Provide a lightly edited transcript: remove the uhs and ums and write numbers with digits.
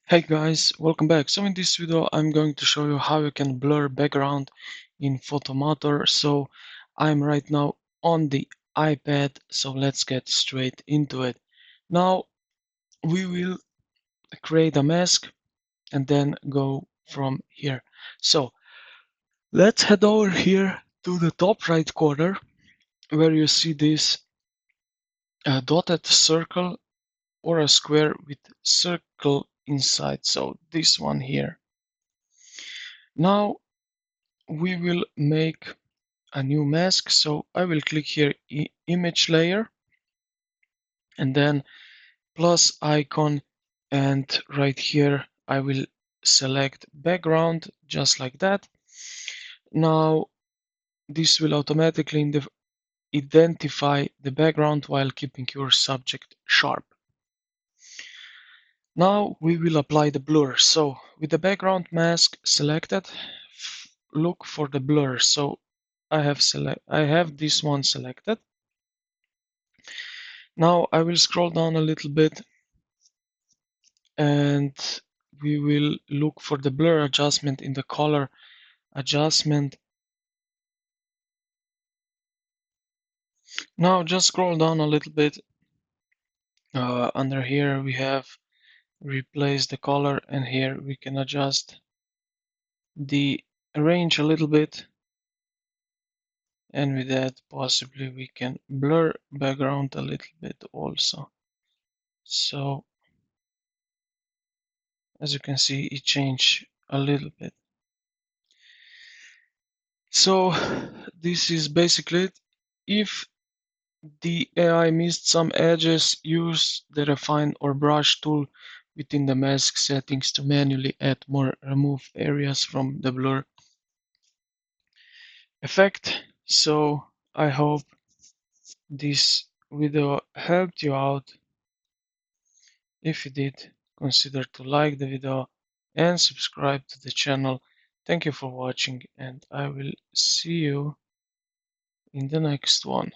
Hey guys, welcome back. So in this video I'm going to show you how you can blur background in Photomator. So I'm right now on the iPad, so let's get straight into it. Now we will create a mask and then go from here. So let's head over here to the top right corner where you see this dotted circle or a square with circle inside. So this one here. Now we will make a new mask. So I will click here image layer and then plus icon, and right here I will select background just like that. Now this will automatically identify the background while keeping your subject sharp. Now we will apply the blur. So with the background mask selected, look for the blur. So I have this one selected. Now I will scroll down a little bit and we will look for the blur adjustment in the color adjustment. Now just scroll down a little bit. Under here we have replace the color, and here we can adjust the range a little bit, and with that possibly we can blur background a little bit also. So as you can see, it changed a little bit. So this is basically it. If the AI missed some edges, use the refine or brush tool within the mask settings to manually add more remove areas from the blur effect. So I hope this video helped you out. If you did, consider to like the video and subscribe to the channel. Thank you for watching, and I will see you in the next one.